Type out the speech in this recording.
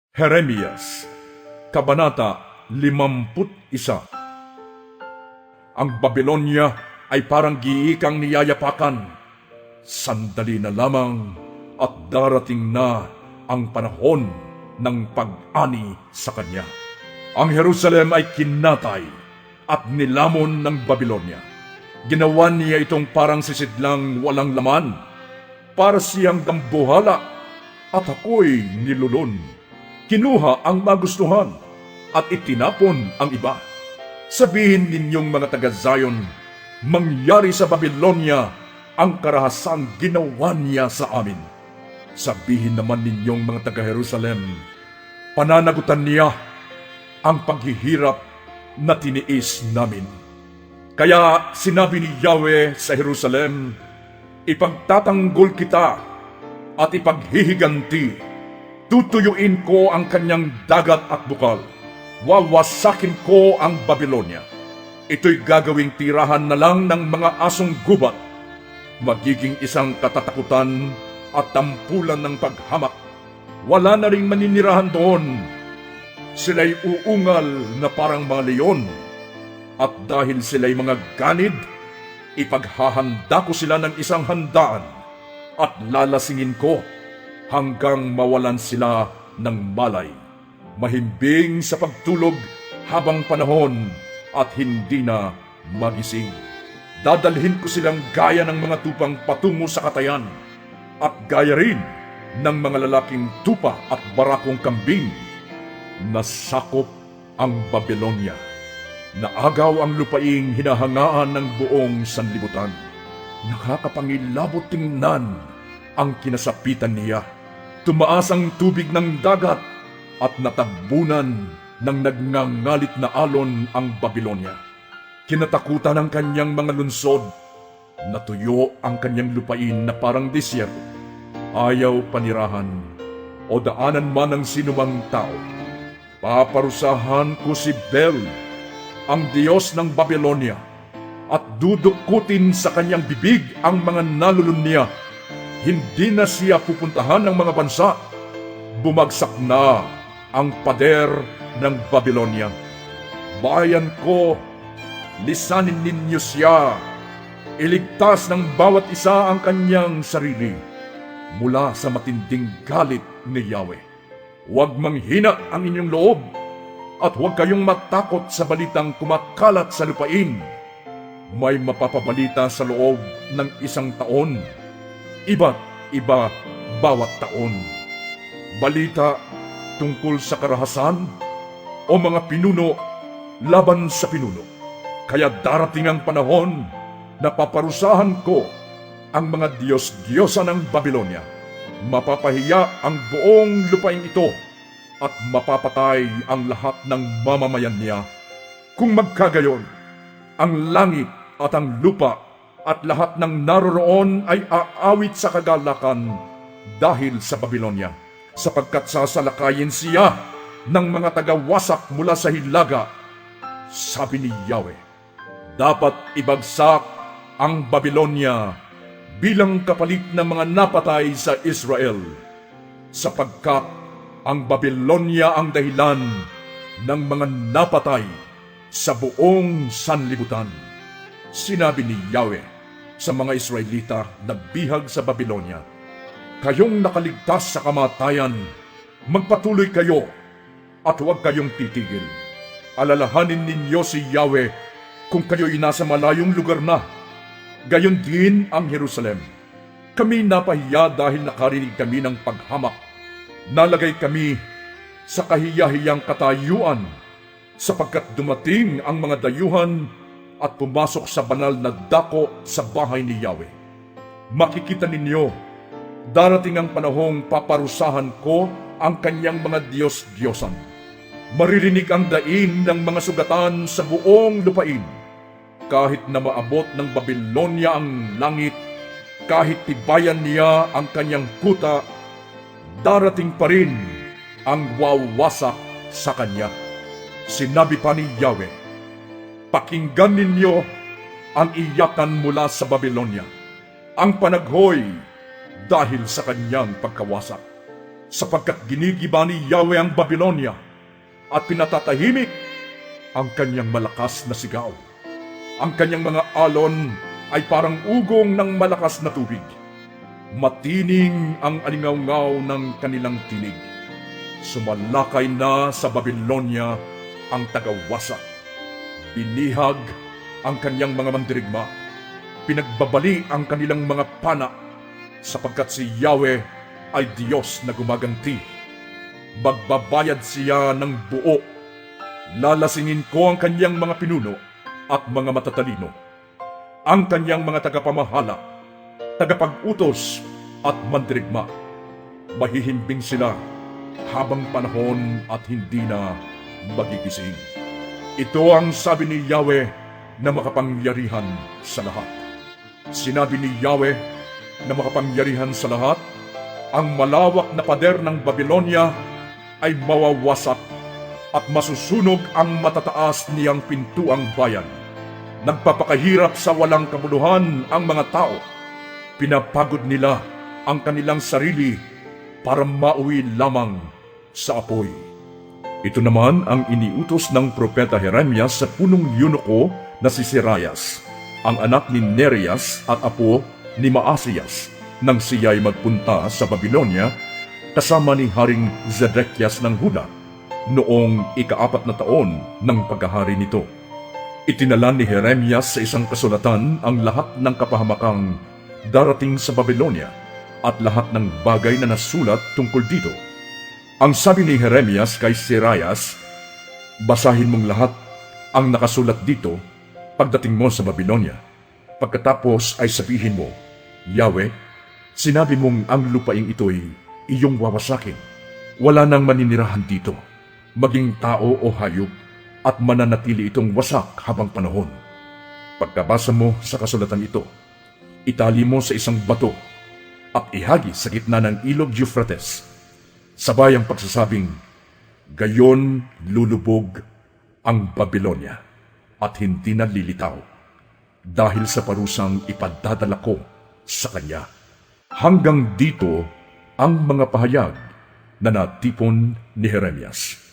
Jeremias, Kabanata 51. Ang Babilonya ay parang giikang niyayapakan. Sandali na lamang at darating na ang panahon ng pag-ani sa kanya. Ang Jerusalem ay kinatay at nilamon ng Babilonya. Ginawa niya itong parang sisidlang walang laman, para siyang dambuhala, at ako'y nilulun. Kinuha ang magustuhan at itinapon ang iba. Sabihin ninyong mga taga-Zion, mangyari sa Babilonya ang karahasang ginawa niya sa amin. Sabihin naman ninyong mga taga-Jerusalem, pananagutan niya ang paghihirap na tiniis namin. Kaya sinabi ni Yahweh sa Jerusalem, ipagtatanggol kita at ipaghihiganti. Tutuyuin ko ang kanyang dagat at bukal. Wawasakin ko ang Babilonya. Ito'y gagawing tirahan na lang ng mga asong gubat. Magiging isang katatakutan at tampulan ng paghamak. Wala na ring maninirahan doon. Sila'y uungal na parang mga leon. At dahil sila'y mga ganid, ipaghahanda ko sila ng isang handaan at lalasingin ko hanggang mawalan sila ng malay. Mahimbing sa pagtulog habang panahon at hindi na magising. Dadalhin ko silang gaya ng mga tupang patungo sa katayan at gaya rin ng mga lalaking tupa at barakong kambing. Nasakop ang Babilonya. Naagaw ang lupaing hinahangaan ng buong sanlibutan. Nakakapangilabot tingnan ang kinasapitan niya. Tumaas ang tubig ng dagat at natagbunan ng nagngangalit na alon ang Babilonya. Kinatakutan ang kanyang mga lunsod. Natuyo ang kanyang lupain na parang disyerto. Ayaw panirahan o daanan man ng sinumang tao. Paparusahan ko si Bel, ang Diyos ng Babilonya, at dudukutin sa kanyang bibig ang mga nalulun niya. Hindi na siya pupuntahan ng mga bansa. Bumagsak na ang pader ng Babilonya. Bayan ko, lisanin ninyo siya. Iligtas ng bawat isa ang kanyang sarili mula sa matinding galit ni Yahweh. Huwag manghina ang inyong loob at huwag kayong matakot sa balitang kumakalat sa lupain. May mapapabalita sa loob ng 1 taon. Iba't iba bawat taon. Balita tungkol sa karahasan o mga pinuno laban sa pinuno. Kaya darating ang panahon na paparusahan ko ang mga Diyos-Diyosa ng Babilonya. Mapapahiya ang buong lupain ito at mapapatay ang lahat ng mamamayan niya. Kung magkagayon, ang langit at ang lupa at lahat ng naroroon ay aawit sa kagalakan dahil sa Babilonya, sapagkat sasalakayin siya ng mga tagawasak mula sa hilaga. Sabi ni Yahweh, dapat ibagsak ang Babilonya bilang kapalit ng mga napatay sa Israel, sapagkat ang Babilonya ang dahilan ng mga napatay sa buong sanlibutan. Sinabi ni Yahweh sa mga Israelita na bihag sa Babilonya, kayong nakaligtas sa kamatayan, magpatuloy kayo at huwag kayong titigil. Alalahanin ninyo si Yahweh kung kayo'y nasa malayong lugar na. Gayon din ang Jerusalem. Kami napahiya dahil nakarinig kami ng paghamak. Nalagay kami sa kahiyahiyang katayuan, sapagkat dumating ang mga dayuhan at pumasok sa banal na dako sa bahay ni Yahweh. Makikita ninyo, darating ang panahong paparusahan ko ang kanyang mga Diyos-Diyosan. Maririnig ang daing ng mga sugatan sa buong lupain. Kahit na maabot ng Babilonya ang langit, kahit tibayan niya ang kanyang kuta, darating pa rin ang wawasak sa kanya. Sinabi pa ni Yahweh, pakinggan ninyo ang iyakan mula sa Babilonya, ang panaghoy dahil sa kanyang pagkawasak. sapagkat ginigiba ni Yahweh ang Babylonia at pinatatahimik ang kanyang malakas na sigaw. Ang kanyang mga alon ay parang ugong ng malakas na tubig. Matining ang alingawngaw ng kanilang tinig. Sumalakay na sa Babylonia ang tagawasak. Binihag ang kanyang mga mandirigma. Pinagbabali ang kanilang mga pana, sapagkat si Yahweh ay Diyos na gumaganti. Magbabayad siya ng buo. Lalasingin ko ang kanyang mga pinuno at mga matatalino, ang kanyang mga tagapamahala, tagapag-utos at mandirigma. Mahihimbing sila habang panahon at hindi na magigising. Ito ang sabi ni Yahweh na makapangyarihan sa lahat. Sinabi ni Yahweh na makapangyarihan sa lahat, ang malawak na pader ng Babylonia ay mawawasak at masusunog ang matataas niyang pintuang bayan. Nagpapakahirap sa walang kabuluhan ang mga tao. Pinapagod nila ang kanilang sarili para mauwi lamang sa apoy. Ito naman ang iniutos ng propeta Jeremias sa punong yunoko na si Seraias, ang anak ni Nerias at apo ni Maasiyas, nang siya'y magpunta sa Babylonia kasama ni Haring Zedekias ng Huda noong ika-4 na taon ng paghahari nito. Itinala ni Jeremias sa isang kasulatan ang lahat ng kapahamakang darating sa Babylonia at lahat ng bagay na nasulat tungkol dito. Ang sabi ni Jeremias kay Seraias, basahin mong lahat ang nakasulat dito pagdating mo sa Babylonia. Pagkatapos ay sabihin mo, Yahweh, sinabi mong ang lupaing ito'y iyong wawasakin. Wala nang maninirahan dito, maging tao o hayop, at mananatili itong wasak habang panahon. Pagkabasa mo sa kasulatan ito, itali mo sa isang bato at ihagi sa gitna ng ilog Euphrates. Sabay ang pagsasabing, gayon lulubog ang Babylonia at hindi na lilitaw dahil sa parusang ipadadala ko sa kanya. Hanggang dito ang mga pahayag na natipon ni Jeremias.